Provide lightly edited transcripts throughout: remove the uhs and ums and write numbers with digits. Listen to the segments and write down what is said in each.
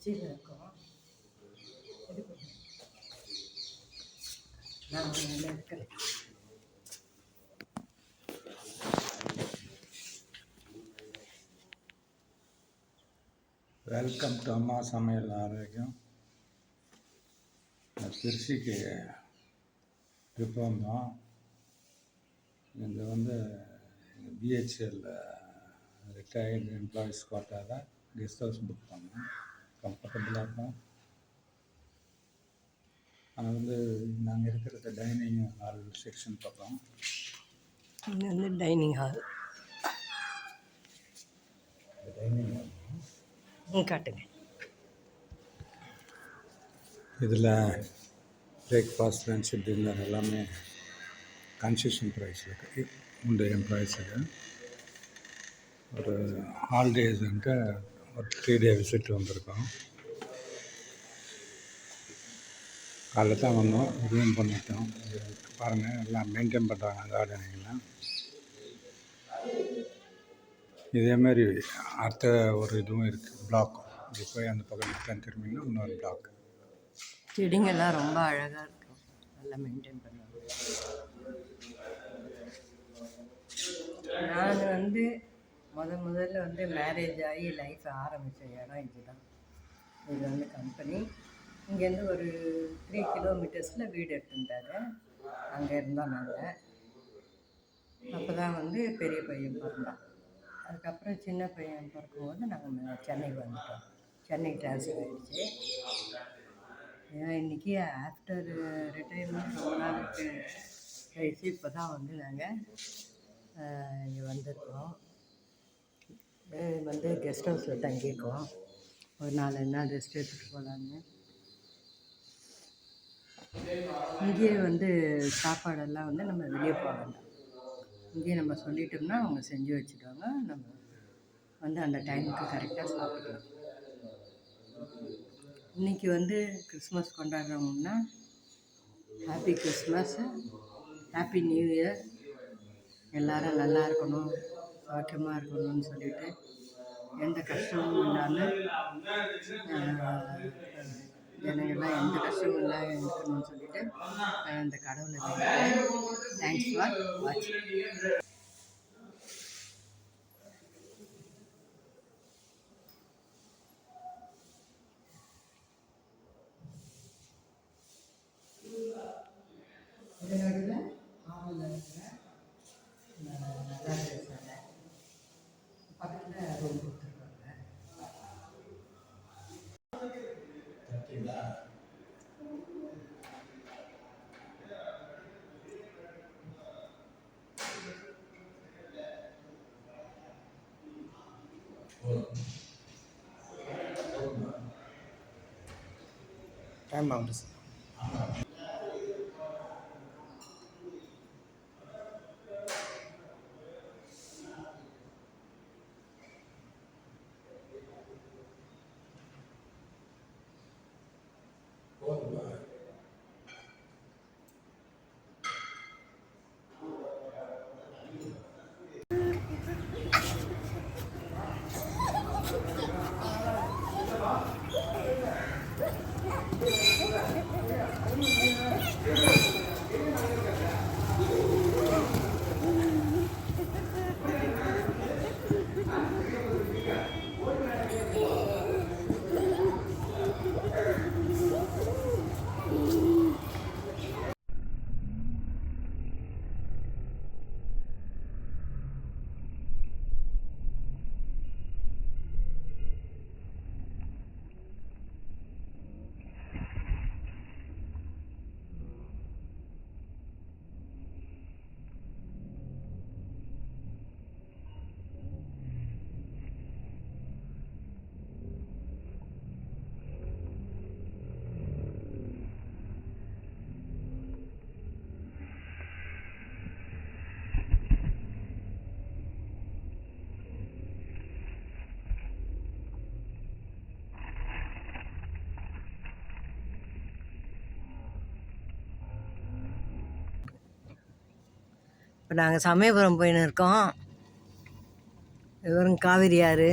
திருச்சியில் இருக்கோம். நான் இருக்கிறேன். வெல்கம் டு அம்மா சமையல் ஆரோக்கியம். திருச்சிக்கு ட்ரிப் வந்தோம். இங்கே வந்து பிஹெச்எல் ரிட்டையர்டு எம்ப்ளாயீஸ் கோட்டாவில் கெஸ்ட் ஹவுஸ் புக் பண்ணோம். கம்ஃபர்டபுளாக இருக்கும். அது வந்து நாங்கள் இருக்கிறது டைனிங் ஹால் செக்ஷன் பக்கம். இது வந்து டைனிங் ஹால். டைனிங் ஹால் காட்டுங்க. இதில் பிரேக்ஃபாஸ்ட், லன்ச், டின்னர் எல்லாமே கன்செஷன் ப்ரைஸில் உண்டு எம்ப்ளாயீஸுக்கு. ஒரு ஹாலிடேஸுன்ட்டு ஒரு 3 டே விசிட் வந்திருக்கோம். காலைல தான் வந்தோம், ரூம் பண்ணிட்டோம். பாருங்கள், எல்லாம் மெயின்டைன் பண்ணுறாங்க கார்டனிங்லாம். இதேமாரி அடுத்த ஒரு இதுவும் இருக்குது, பிளாக். இது போய் அந்த பக்கம் திரும்பினா இன்னொரு பிளாக். செடிங்கெல்லாம் ரொம்ப அழகாக இருக்கும், நல்லா மெயின்டைன் பண்ணுவாங்க. நான் வந்து முதல்ல வந்து மேரேஜ் ஆகி லைஃப் ஆரம்பித்த இடம் இதுதான். இது வந்து கம்பெனி. இங்கேருந்து ஒரு 3 கிலோமீட்டர்ஸில் வீடு எடுத்துட்டாரு. அங்கே இருந்தோம் நாங்கள். அப்போ தான் வந்து பெரிய பையன் பிறந்தான். அதுக்கப்புறம் சின்ன பையன் பிறக்கும்போது நாங்கள் சென்னைக்கு வந்துட்டோம். சென்னை ட்ரான்ஸ்ஃபர் ஆகிடுச்சு. ஏன்னா இன்றைக்கி ஆஃப்டர் ரிட்டையர்மெண்ட் ரொம்ப நாளுக்கு கழிச்சு இப்போ தான் வந்து நாங்கள் இங்கே வந்திருக்கோம். வந்து கெஸ்ட் ஹவுஸில் தங்கியிருக்கோம். ஒரு 4 நாள் ரெஸ்ட் எடுத்துகிட்டு போகலான்னு. இங்கேயே வந்து சாப்பாடெல்லாம் வந்து நம்ம வெளியே போக வேண்டாம். இங்கேயே நம்ம சொல்லிட்டோம்னா அவங்க செஞ்சு வச்சுடுவாங்க. நம்ம வந்து அந்த டைமுக்கு கரெக்டாக சாப்பிடலாம். இன்றைக்கி வந்து கிறிஸ்மஸ் கொண்டாடுறோம்னா happy Christmas, happy New Year. எல்லோரும் நல்லா இருக்கணும், சௌக்கியமாக இருக்கணும்னு சொல்லிட்டு, எந்த கஷ்டமும் இல்லாமல் ஜனங்கள்லாம் எந்த கஷ்டமும் இல்லாமல் இருக்கணும்னு சொல்லிட்டு அந்த கடவுளை வேண்டிக்கிறேன். தேங்க்ஸ் ஃபார் வாட்சிங். பக்கத்தில் ரூம் கொடுத்துருக்காங்க. டைம் ஆகுது சார். இப்போ நாங்கள் சமயபுரம் போயின்னு இருக்கோம். இவரும் காவிரி ஆறு.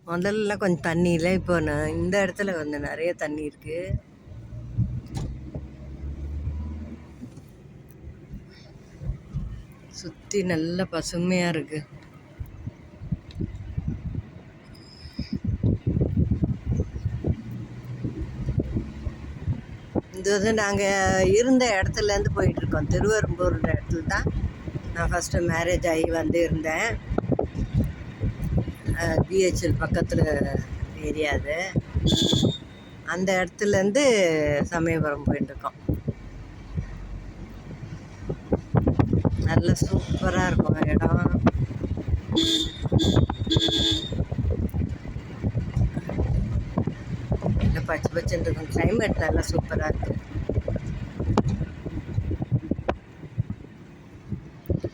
முதல்ல கொஞ்சம் தண்ணி இல்லை, இப்போ நான் இந்த இடத்துல வந்து நிறைய தண்ணி இருக்குது. சுற்றி நல்ல பசுமையாக இருக்குது. இது வந்து நாங்கள் இருந்த இடத்துலேருந்து போயிட்டுருக்கோம். திருவெரும்பூர் இடத்துல தான் நான் ஃபஸ்ட்டு மேரேஜ் ஆகி வந்து இருந்தேன். பிஹெச்எல் பக்கத்தில் ஏரியா அது. அந்த இடத்துலேருந்து சமயபுரம் போயிட்டுருக்கோம். நல்ல சூப்பராக இருக்கும் இடம். நல்லா பச்சை பச்சைன்னு இருக்கும். கிளைமேட் நல்லா சூப்பராக இருக்குது.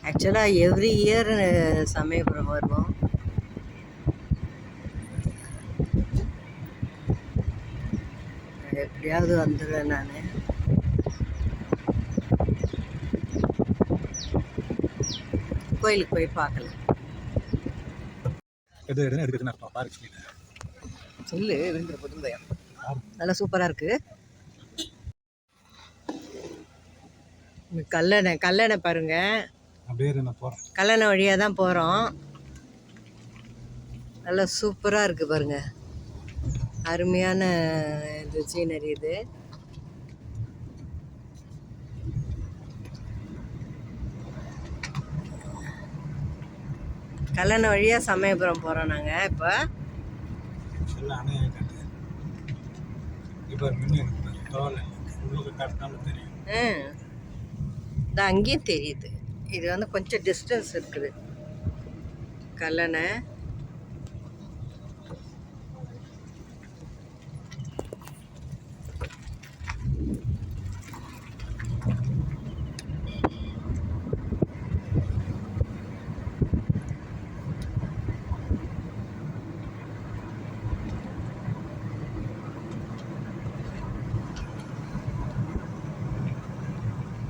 ஆக்சுவலாக எவ்ரி இயர் சமயபுரம் வருவோம். எப்படியாவது வந்துடுவேன் நான். கோயிலுக்கு போய் பார்க்கலாம். சொல்லு விருந்துற புதும்பயம். நல்லா சூப்பராக இருக்குது. கல்லணை பாருங்க. கல்லணை வழியாக தான் போகிறோம். நல்லா சூப்பராக இருக்குது பாருங்க. அருமையான இது சீனரி இது. கல்லணை வழியாக சமயபுரம் போகிறோம் நாங்கள் இப்போ. இது அங்கேயும் தெரியுது. இது வந்து கொஞ்சம் டிஸ்டன்ஸ் இருக்குது கல்லணை.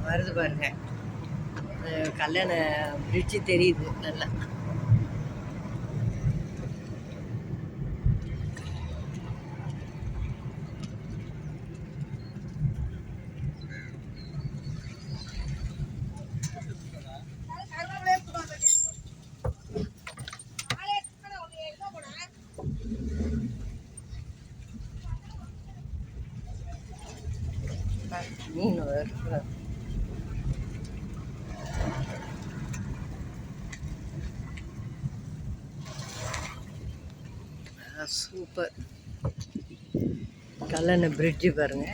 வருது பாருங்க, கல்லணை பிரிட்ஜு தெரியுது நல்லா. மீன் வருது. சூப்பர். கல்லணை பிரிட்ஜு பாருங்க.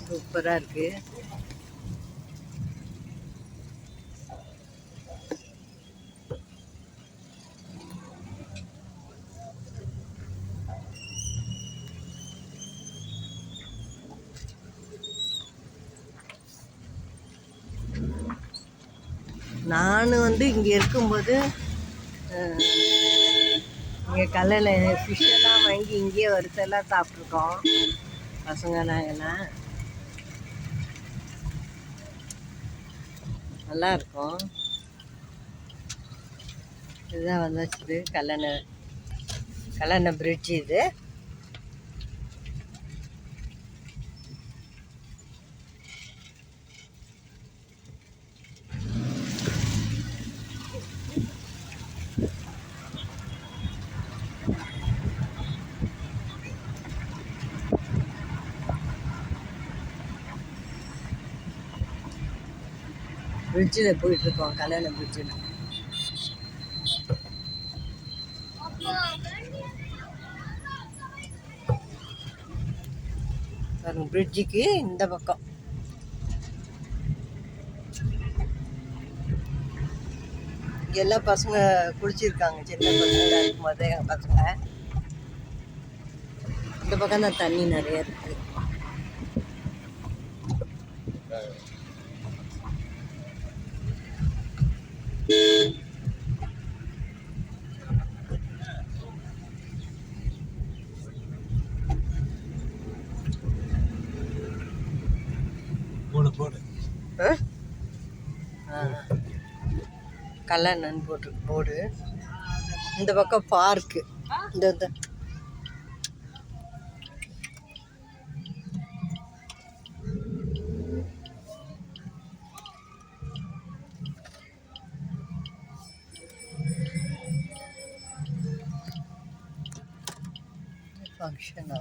சூப்பராக இருக்கு. நான் வந்து இங்கே இருக்கும்போது இங்கே கல்லணை ஃபிஷ்ஷெல்லாம் வாங்கி இங்கேயே வறுத்தெல்லாம் சாப்பிட்ருக்கோம் பசங்க நாங்கள்லாம். நல்லாயிருக்கும். இதுதான் வந்துச்சு கல்லணை பிரிட்ஜ். இது பிரிட்ஜில் போயிட்டுருக்கோம், கல்லணை பிரிட்ஜில். பிரிட்ஜுக்கு இந்த பக்கம் இங்கெல்லாம் பசங்க குளிச்சிருக்காங்க. சின்ன பசங்க இருக்கும்போது எங்கள் பசங்க. இந்த பக்கம் தான் தண்ணி நிறைய இருக்குது. கல்லணன்னு போட்டிருக்கு போர்டு. இந்த பக்கம் பார்க்கு. இந்த ஃபங்க்ஷன்